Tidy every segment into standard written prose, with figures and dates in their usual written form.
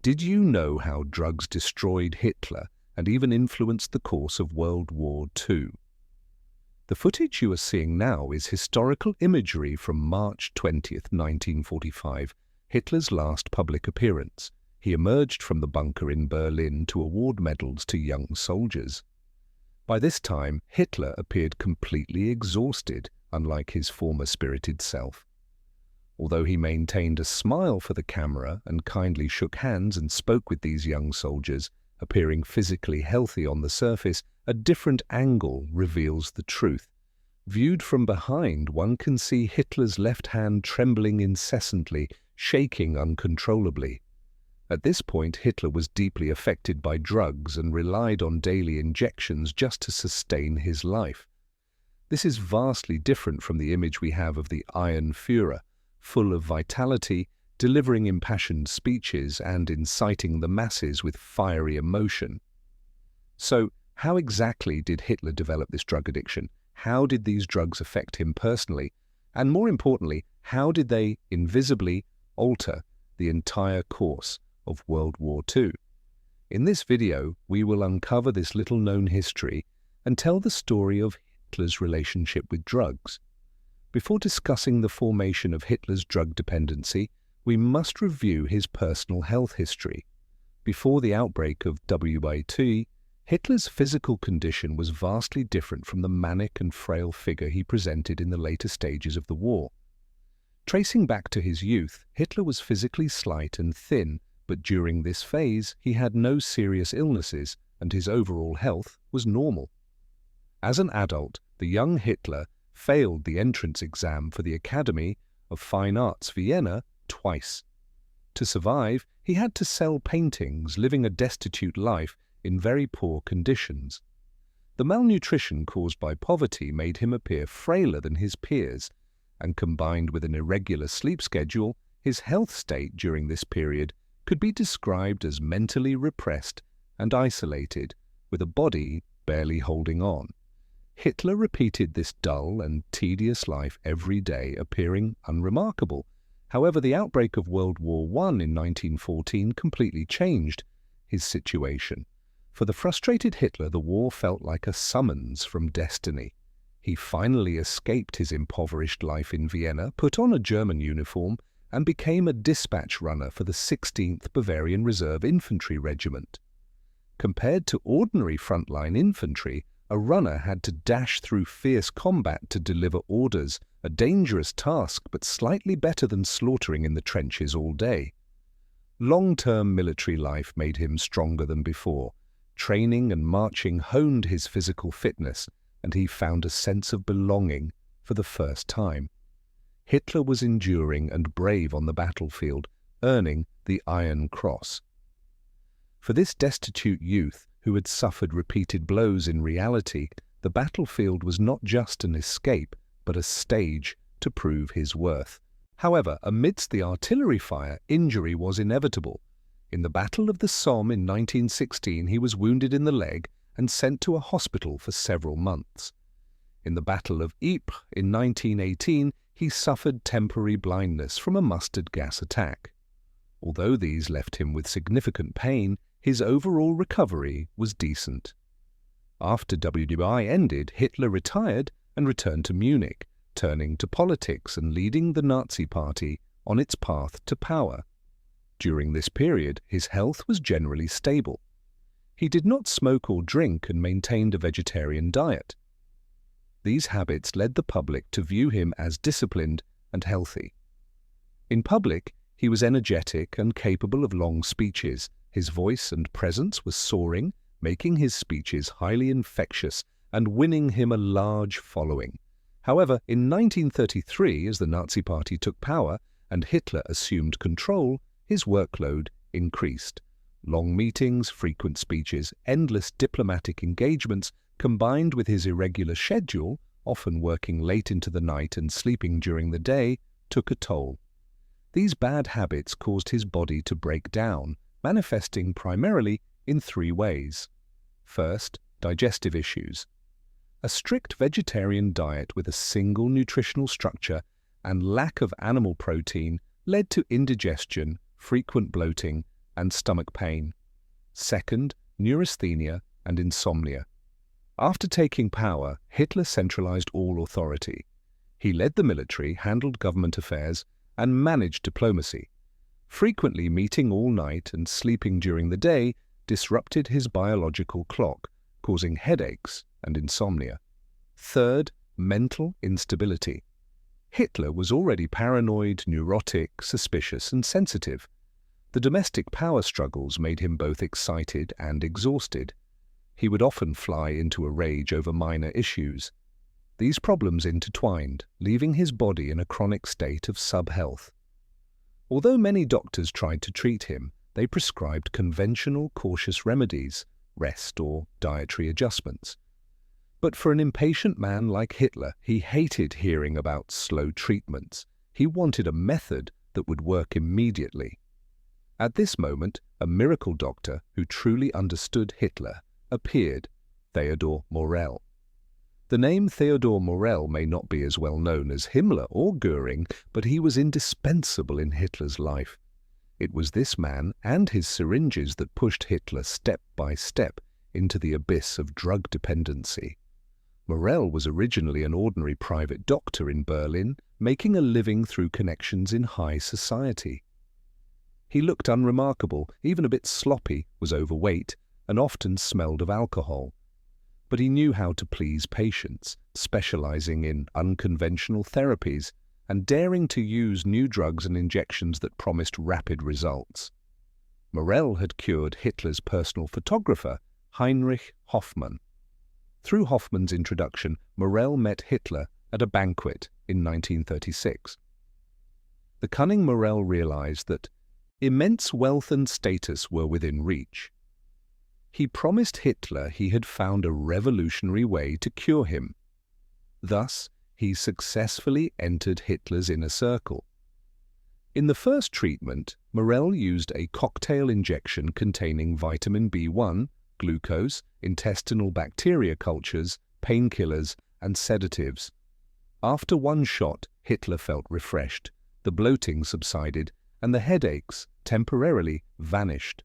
Did you know how drugs destroyed Hitler and even influenced the course of World War II? The footage you are seeing now is historical imagery from March 20th, 1945, Hitler's last public appearance. He emerged from the bunker in Berlin to award medals to young soldiers. By this time, Hitler appeared completely exhausted, unlike his former spirited self. Although he maintained a smile for the camera and kindly shook hands and spoke with these young soldiers, appearing physically healthy on the surface, a different angle reveals the truth. Viewed from behind, one can see Hitler's left hand trembling incessantly, shaking uncontrollably. At this point, Hitler was deeply affected by drugs and relied on daily injections just to sustain his life. This is vastly different from the image we have of the Iron Führer, full of vitality, delivering impassioned speeches and inciting the masses with fiery emotion. So, how exactly did Hitler develop this drug addiction? How did these drugs affect him personally? And more importantly, how did they invisibly alter the entire course of World War II? In this video, we will uncover this little-known history and tell the story of Hitler's relationship with drugs. Before discussing the formation of Hitler's drug dependency, we must review his personal health history. Before the outbreak of WIT, Hitler's physical condition was vastly different from the manic and frail figure he presented in the later stages of the war. Tracing back to his youth, Hitler was physically slight and thin, but during this phase he had no serious illnesses and his overall health was normal. As an adult, the young Hitler failed the entrance exam for the Academy of Fine Arts Vienna twice. To survive, he had to sell paintings, living a destitute life in very poor conditions. The malnutrition caused by poverty made him appear frailer than his peers, and combined with an irregular sleep schedule, his health state during this period could be described as mentally repressed and isolated, with a body barely holding on. Hitler repeated this dull and tedious life every day, appearing unremarkable. However, the outbreak of World War I in 1914 completely changed his situation. For the frustrated Hitler, the war felt like a summons from destiny. He finally escaped his impoverished life in Vienna, put on a German uniform, and became a dispatch runner for the 16th Bavarian Reserve Infantry Regiment. Compared to ordinary frontline infantry, a runner had to dash through fierce combat to deliver orders, a dangerous task but slightly better than slaughtering in the trenches all day. Long-term military life made him stronger than before. Training and marching honed his physical fitness, and he found a sense of belonging for the first time. Hitler was enduring and brave on the battlefield, earning the Iron Cross. For this destitute youth, who had suffered repeated blows in reality, the battlefield was not just an escape, but a stage to prove his worth. However, amidst the artillery fire, injury was inevitable. In the Battle of the Somme in 1916, he was wounded in the leg and sent to a hospital for several months. In the Battle of Ypres in 1918, he suffered temporary blindness from a mustard gas attack. Although these left him with significant pain, his overall recovery was decent. After WI ended, Hitler retired and returned to Munich, turning to politics and leading the Nazi Party on its path to power. During this period, his health was generally stable. He did not smoke or drink and maintained a vegetarian diet. These habits led the public to view him as disciplined and healthy. In public, he was energetic and capable of long speeches. His voice and presence were soaring, making his speeches highly infectious and winning him a large following. However, in 1933, as the Nazi Party took power and Hitler assumed control, his workload increased. Long meetings, frequent speeches, endless diplomatic engagements, combined with his irregular schedule, often working late into the night and sleeping during the day, took a toll. These bad habits caused his body to break down, manifesting primarily in three ways. First, digestive issues. A strict vegetarian diet with a single nutritional structure and lack of animal protein led to indigestion, frequent bloating, and stomach pain. Second, neurasthenia and insomnia. After taking power, Hitler centralized all authority. He led the military, handled government affairs, and managed diplomacy. Frequently meeting all night and sleeping during the day disrupted his biological clock, causing headaches and insomnia. Third, mental instability. Hitler was already paranoid, neurotic, suspicious, and sensitive. The domestic power struggles made him both excited and exhausted. He would often fly into a rage over minor issues. These problems intertwined, leaving his body in a chronic state of sub-health. Although many doctors tried to treat him, they prescribed conventional cautious remedies, rest or dietary adjustments. But for an impatient man like Hitler, he hated hearing about slow treatments. He wanted a method that would work immediately. At this moment, a miracle doctor who truly understood Hitler appeared, Theodor Morell. The name Theodor Morell may not be as well known as Himmler or Göring, but he was indispensable in Hitler's life. It was this man and his syringes that pushed Hitler step by step into the abyss of drug dependency. Morell was originally an ordinary private doctor in Berlin, making a living through connections in high society. He looked unremarkable, even a bit sloppy, was overweight, and often smelled of alcohol. But he knew how to please patients, specializing in unconventional therapies and daring to use new drugs and injections that promised rapid results. Morell had cured Hitler's personal photographer, Heinrich Hoffmann. Through Hoffmann's introduction, Morell met Hitler at a banquet in 1936. The cunning Morell realized that immense wealth and status were within reach. He promised Hitler he had found a revolutionary way to cure him. Thus, he successfully entered Hitler's inner circle. In the first treatment, Morell used a cocktail injection containing vitamin B1, glucose, intestinal bacteria cultures, painkillers, and sedatives. After one shot, Hitler felt refreshed, the bloating subsided, and the headaches temporarily vanished.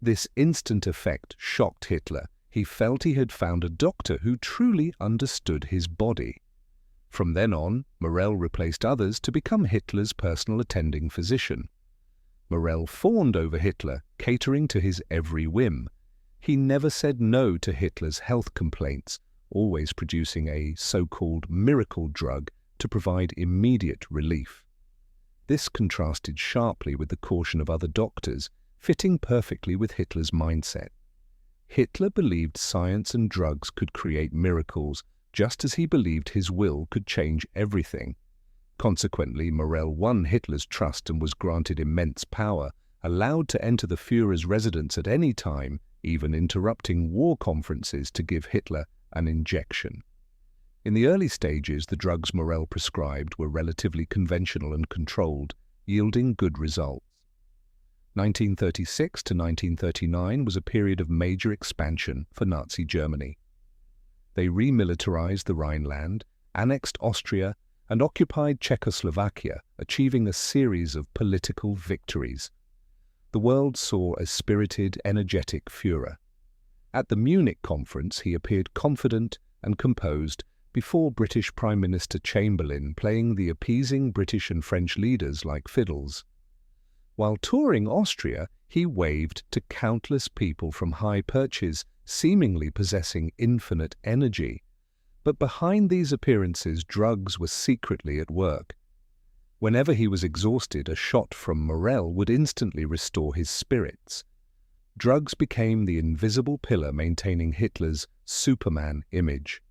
This instant effect shocked Hitler. He felt he had found a doctor who truly understood his body. From then on, Morell replaced others to become Hitler's personal attending physician. Morell fawned over Hitler, catering to his every whim. He never said no to Hitler's health complaints, always producing a so-called miracle drug to provide immediate relief. This contrasted sharply with the caution of other doctors, fitting perfectly with Hitler's mindset. Hitler believed science and drugs could create miracles, just as he believed his will could change everything. Consequently, Morell won Hitler's trust and was granted immense power, allowed to enter the Führer's residence at any time, even interrupting war conferences to give Hitler an injection. In the early stages, the drugs Morell prescribed were relatively conventional and controlled, yielding good results. 1936 to 1939 was a period of major expansion for Nazi Germany. They remilitarized the Rhineland, annexed Austria, and occupied Czechoslovakia, achieving a series of political victories. The world saw a spirited, energetic Führer. At the Munich conference, he appeared confident and composed before British Prime Minister Chamberlain, playing the appeasing British and French leaders like fiddles. While touring Austria, he waved to countless people from high perches, seemingly possessing infinite energy. But behind these appearances, drugs were secretly at work. Whenever he was exhausted, a shot from Morell would instantly restore his spirits. Drugs became the invisible pillar maintaining Hitler's Superman image.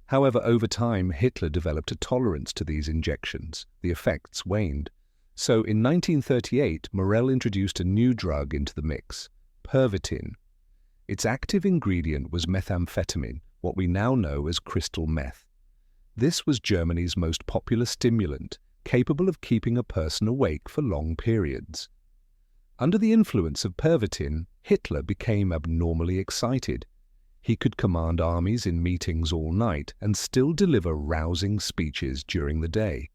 However, over time, Hitler developed a tolerance to these injections. The effects waned. So in 1938, Morell introduced a new drug into the mix, Pervitin. Its active ingredient was methamphetamine, what we now know as crystal meth. This was Germany's most popular stimulant, capable of keeping a person awake for long periods. Under the influence of Pervitin, Hitler became abnormally excited. He could command armies in meetings all night and still deliver rousing speeches during the day.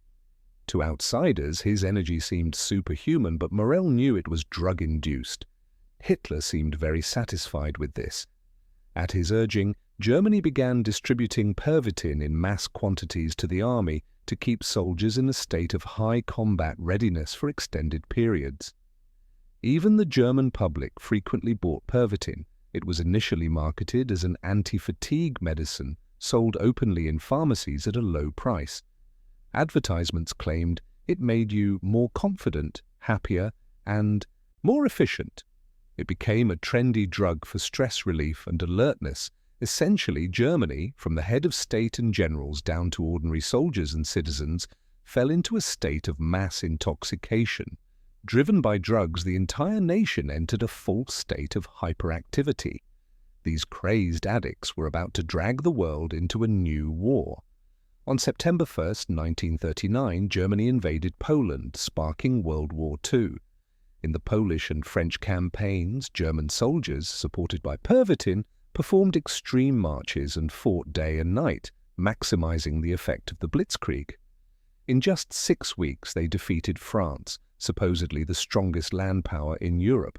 To outsiders, his energy seemed superhuman, but Morel knew it was drug-induced. Hitler seemed very satisfied with this. At his urging, Germany began distributing Pervitin in mass quantities to the army to keep soldiers in a state of high combat readiness for extended periods. Even the German public frequently bought Pervitin. It was initially marketed as an anti-fatigue medicine, sold openly in pharmacies at a low price. Advertisements claimed it made you more confident, happier, and more efficient. It became a trendy drug for stress relief and alertness. Essentially, Germany, from the head of state and generals down to ordinary soldiers and citizens, fell into a state of mass intoxication. Driven by drugs, the entire nation entered a false state of hyperactivity. These crazed addicts were about to drag the world into a new war. On September 1, 1939, Germany invaded Poland, sparking World War II. In the Polish and French campaigns, German soldiers, supported by Pervitin, performed extreme marches and fought day and night, maximizing the effect of the blitzkrieg. In just 6 weeks, they defeated France, supposedly the strongest land power in Europe.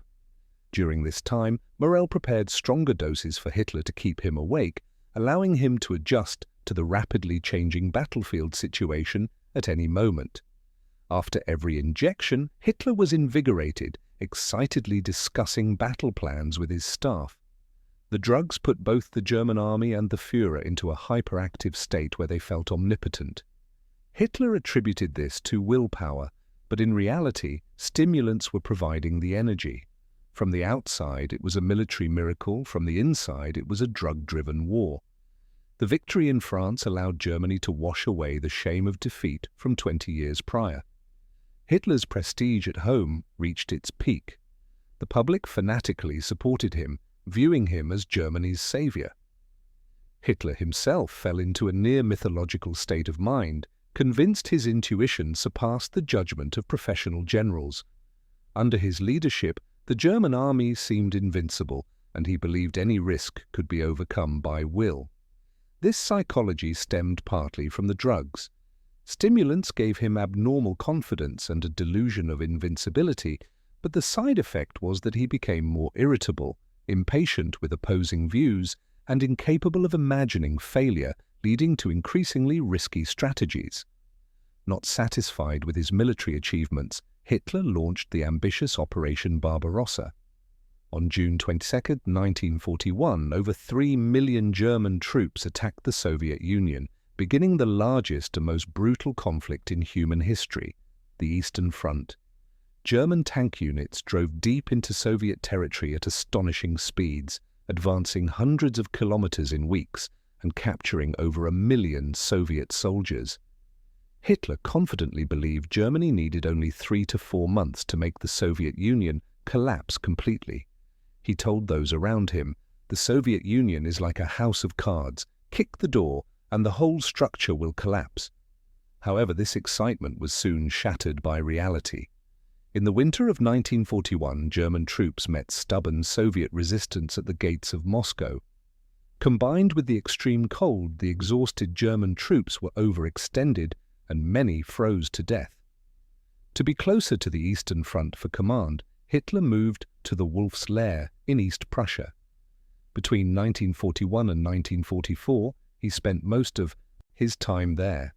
During this time, Morel prepared stronger doses for Hitler to keep him awake, allowing him to adjust to the rapidly changing battlefield situation at any moment. After every injection, Hitler was invigorated, excitedly discussing battle plans with his staff. The drugs put both the German army and the Führer into a hyperactive state where they felt omnipotent. Hitler attributed this to willpower, but in reality, stimulants were providing the energy. From the outside, it was a military miracle. From the inside, it was a drug-driven war. The victory in France allowed Germany to wash away the shame of defeat from 20 years prior. Hitler's prestige at home reached its peak. The public fanatically supported him, viewing him as Germany's savior. Hitler himself fell into a near-mythological state of mind, convinced his intuition surpassed the judgment of professional generals. Under his leadership, the German army seemed invincible, and he believed any risk could be overcome by will. This psychology stemmed partly from the drugs. Stimulants gave him abnormal confidence and a delusion of invincibility, but the side effect was that he became more irritable, impatient with opposing views, and incapable of imagining failure, leading to increasingly risky strategies. Not satisfied with his military achievements, Hitler launched the ambitious Operation Barbarossa. On June 22, 1941, over 3 million German troops attacked the Soviet Union, beginning the largest and most brutal conflict in human history, the Eastern Front. German tank units drove deep into Soviet territory at astonishing speeds, advancing hundreds of kilometers in weeks and capturing over 1 million Soviet soldiers. Hitler confidently believed Germany needed only 3 to 4 months to make the Soviet Union collapse completely. He told those around him, "The Soviet Union is like a house of cards. Kick the door, and the whole structure will collapse." However, this excitement was soon shattered by reality. In the winter of 1941, German troops met stubborn Soviet resistance at the gates of Moscow. Combined with the extreme cold, the exhausted German troops were overextended, and many froze to death. To be closer to the Eastern Front for command, Hitler moved to the Wolf's Lair in East Prussia. Between 1941 and 1944, he spent most of his time there.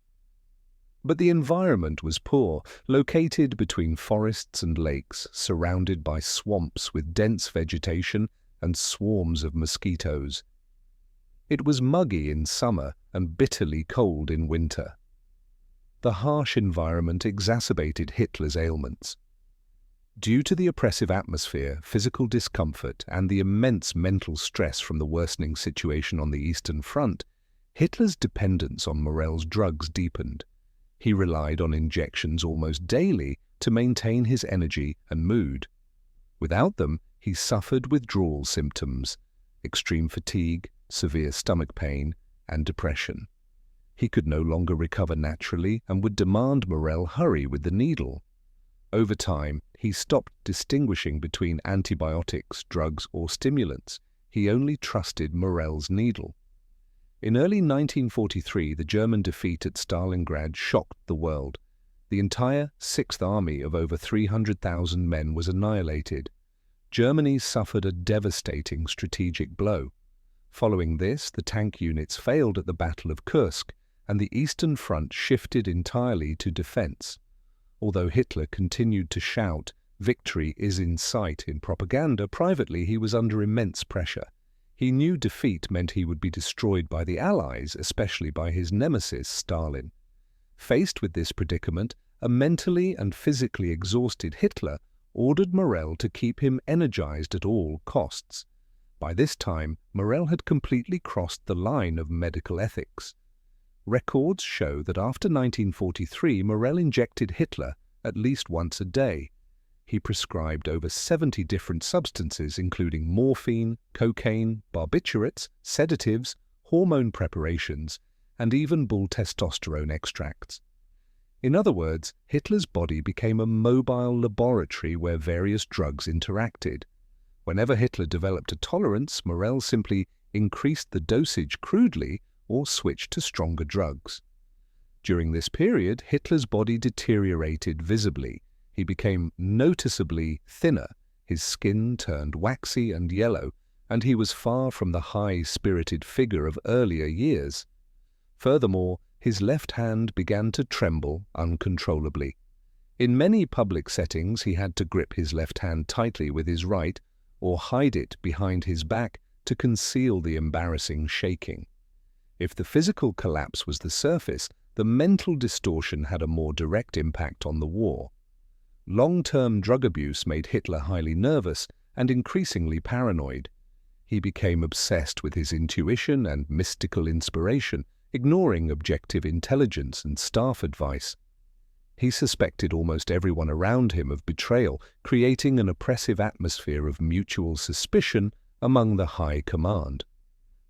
But the environment was poor, located between forests and lakes, surrounded by swamps with dense vegetation and swarms of mosquitoes. It was muggy in summer and bitterly cold in winter. The harsh environment exacerbated Hitler's ailments. Due to the oppressive atmosphere, physical discomfort, and the immense mental stress from the worsening situation on the Eastern Front, Hitler's dependence on Morel's drugs deepened. He relied on injections almost daily to maintain his energy and mood. Without them, he suffered withdrawal symptoms, extreme fatigue, severe stomach pain, and depression. He could no longer recover naturally and would demand Morel hurry with the needle. Over time, he stopped distinguishing between antibiotics, drugs, or stimulants. He only trusted Morel's needle. In early 1943, the German defeat at Stalingrad shocked the world. The entire Sixth Army of over 300,000 men was annihilated. Germany suffered a devastating strategic blow. Following this, the tank units failed at the Battle of Kursk, and the Eastern Front shifted entirely to defense. Although Hitler continued to shout, "Victory is in sight," in propaganda, privately he was under immense pressure. He knew defeat meant he would be destroyed by the Allies, especially by his nemesis, Stalin. Faced with this predicament, a mentally and physically exhausted Hitler ordered Morel to keep him energized at all costs. By this time, Morel had completely crossed the line of medical ethics. Records show that after 1943, Morel injected Hitler at least once a day. He prescribed over 70 different substances, including morphine, cocaine, barbiturates, sedatives, hormone preparations, and even bull testosterone extracts. In other words, Hitler's body became a mobile laboratory where various drugs interacted. Whenever Hitler developed a tolerance, Morel simply increased the dosage crudely or switched to stronger drugs. During this period, Hitler's body deteriorated visibly. He became noticeably thinner, his skin turned waxy and yellow, and he was far from the high-spirited figure of earlier years. Furthermore, his left hand began to tremble uncontrollably. In many public settings, he had to grip his left hand tightly with his right or hide it behind his back to conceal the embarrassing shaking. If the physical collapse was the surface, the mental distortion had a more direct impact on the war. Long-term drug abuse made Hitler highly nervous and increasingly paranoid. He became obsessed with his intuition and mystical inspiration, ignoring objective intelligence and staff advice. He suspected almost everyone around him of betrayal, creating an oppressive atmosphere of mutual suspicion among the high command.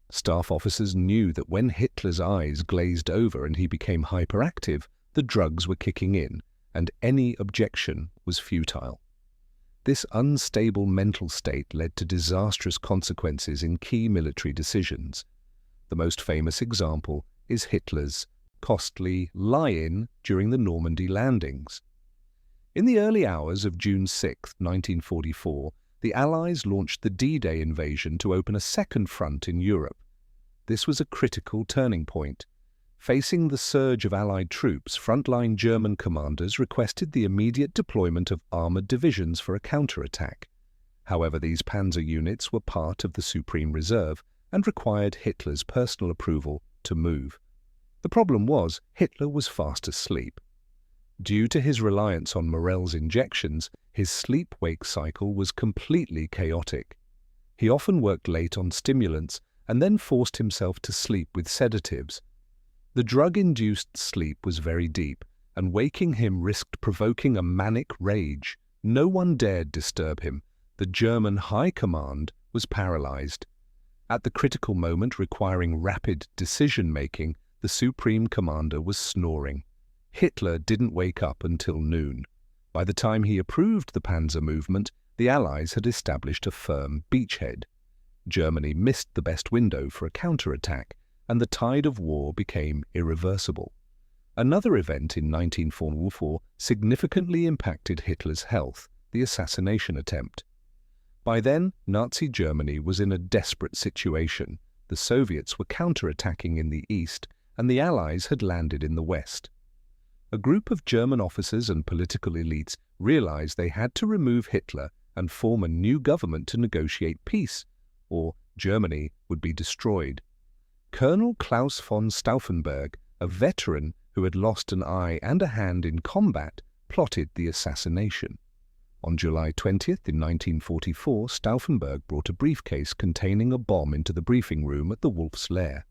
Staff officers knew that when Hitler's eyes glazed over and he became hyperactive, the drugs were kicking in, and any objection was futile. This unstable mental state led to disastrous consequences in key military decisions. The most famous example is Hitler's costly lie-in during the Normandy landings. In the early hours of June 6, 1944, the Allies launched the D-Day invasion to open a second front in Europe. This was a critical turning point. Facing the surge of Allied troops, frontline German commanders requested the immediate deployment of armored divisions for a counterattack. However, these panzer units were part of the Supreme Reserve and required Hitler's personal approval to move. The problem was, Hitler was fast asleep. Due to his reliance on Morel's injections, his sleep-wake cycle was completely chaotic. He often worked late on stimulants and then forced himself to sleep with sedatives. The drug-induced sleep was very deep, and waking him risked provoking a manic rage. No one dared disturb him. The German high command was paralyzed. At the critical moment requiring rapid decision-making, the Supreme Commander was snoring. Hitler didn't wake up until noon. By the time he approved the panzer movement, the Allies had established a firm beachhead. Germany missed the best window for a counterattack, and the tide of war became irreversible. Another event in 1944 significantly impacted Hitler's health, the assassination attempt. By then, Nazi Germany was in a desperate situation. The Soviets were counterattacking in the east, and the Allies had landed in the west. A group of German officers and political elites realized they had to remove Hitler and form a new government to negotiate peace, or Germany would be destroyed. Colonel Klaus von Stauffenberg, a veteran who had lost an eye and a hand in combat, plotted the assassination. On July 20th in 1944, Stauffenberg brought a briefcase containing a bomb into the briefing room at the Wolf's Lair.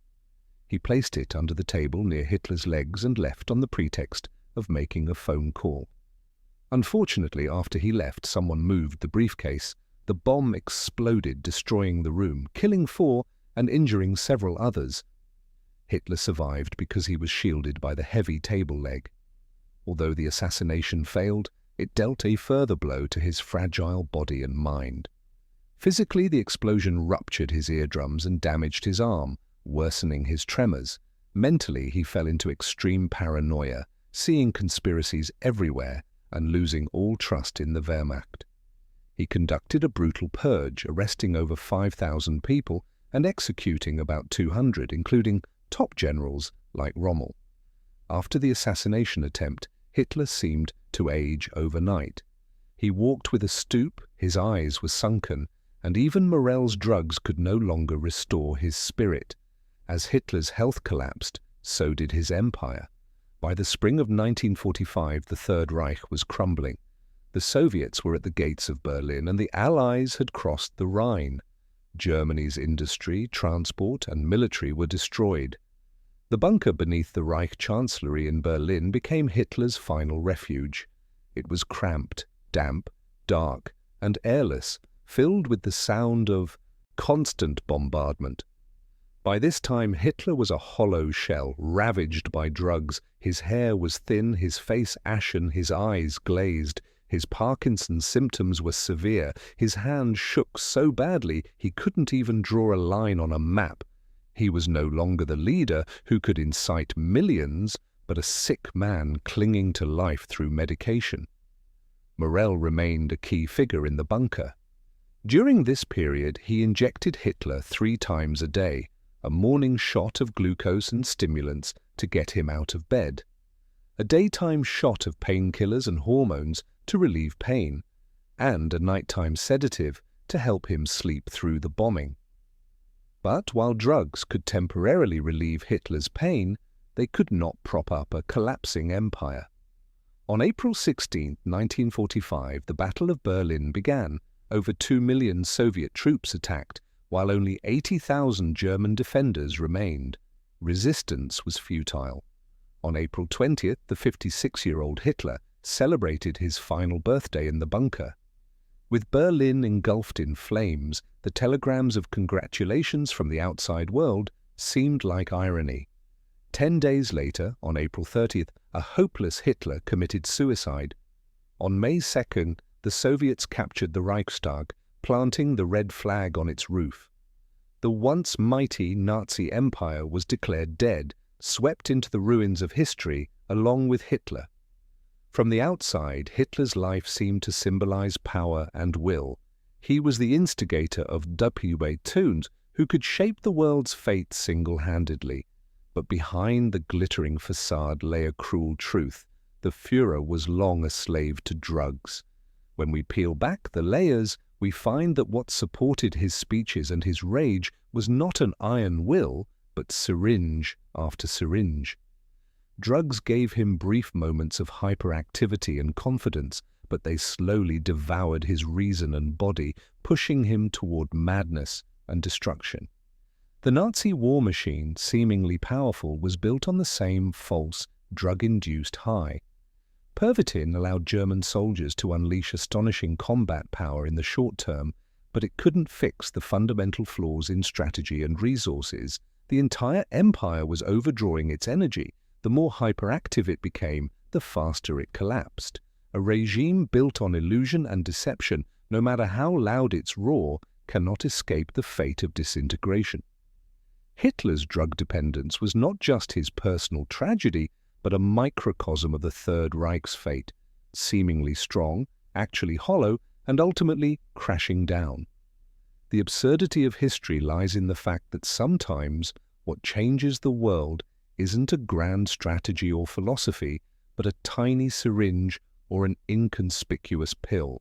He placed it under the table near Hitler's legs and left on the pretext of making a phone call. Unfortunately, after he left, someone moved the briefcase. The bomb exploded, destroying the room, killing 4 and injuring several others. Hitler survived because he was shielded by the heavy table leg. Although the assassination failed, it dealt a further blow to his fragile body and mind. Physically, the explosion ruptured his eardrums and damaged his arm, worsening his tremors. Mentally, he fell into extreme paranoia, seeing conspiracies everywhere and losing all trust in the Wehrmacht. He conducted a brutal purge, arresting over 5,000 people and executing about 200, including top generals like Rommel. After the assassination attempt, Hitler seemed to age overnight. He walked with a stoop, his eyes were sunken, and even Morell's drugs could no longer restore his spirit. As Hitler's health collapsed, so did his empire. By the spring of 1945, the Third Reich was crumbling. The Soviets were at the gates of Berlin, and the Allies had crossed the Rhine. Germany's industry, transport, and military were destroyed. The bunker beneath the Reich Chancellery in Berlin became Hitler's final refuge. It was cramped, damp, dark, and airless, filled with the sound of constant bombardment. By this time, Hitler was a hollow shell, ravaged by drugs. His hair was thin, his face ashen, his eyes glazed. His Parkinson's symptoms were severe. His hand shook so badly he couldn't even draw a line on a map. He was no longer the leader who could incite millions, but a sick man clinging to life through medication. Morell remained a key figure in the bunker. During this period, he injected Hitler 3 times a day, a morning shot of glucose and stimulants to get him out of bed, a daytime shot of painkillers and hormones to relieve pain, and a nighttime sedative to help him sleep through the bombing. But while drugs could temporarily relieve Hitler's pain, they could not prop up a collapsing empire. On April 16, 1945, the Battle of Berlin began. Over 2 million Soviet troops attacked, while only 80,000 German defenders remained. Resistance was futile. On April 20th, the 56-year-old Hitler celebrated his final birthday in the bunker. With Berlin engulfed in flames, the telegrams of congratulations from the outside world seemed like irony. 10 days later, on April 30th, a hopeless Hitler committed suicide. On May 2nd, the Soviets captured the Reichstag, planting the red flag on its roof. The once mighty Nazi empire was declared dead, swept into the ruins of history along with Hitler. From the outside, Hitler's life seemed to symbolize power and will. He was the instigator of W-Tunes, who could shape the world's fate single-handedly. But behind the glittering facade lay a cruel truth. The Führer was long a slave to drugs. When we peel back the layers, we find that what supported his speeches and his rage was not an iron will, but syringe after syringe. Drugs gave him brief moments of hyperactivity and confidence, but they slowly devoured his reason and body, pushing him toward madness and destruction. The Nazi war machine, seemingly powerful, was built on the same false, drug-induced high. Pervitin allowed German soldiers to unleash astonishing combat power in the short term, but it couldn't fix the fundamental flaws in strategy and resources. The entire empire was overdrawing its energy. The more hyperactive it became, the faster it collapsed. A regime built on illusion and deception, no matter how loud its roar, cannot escape the fate of disintegration. Hitler's drug dependence was not just his personal tragedy, but a microcosm of the Third Reich's fate, seemingly strong, actually hollow, and ultimately crashing down. The absurdity of history lies in the fact that sometimes what changes the world isn't a grand strategy or philosophy, but a tiny syringe or an inconspicuous pill.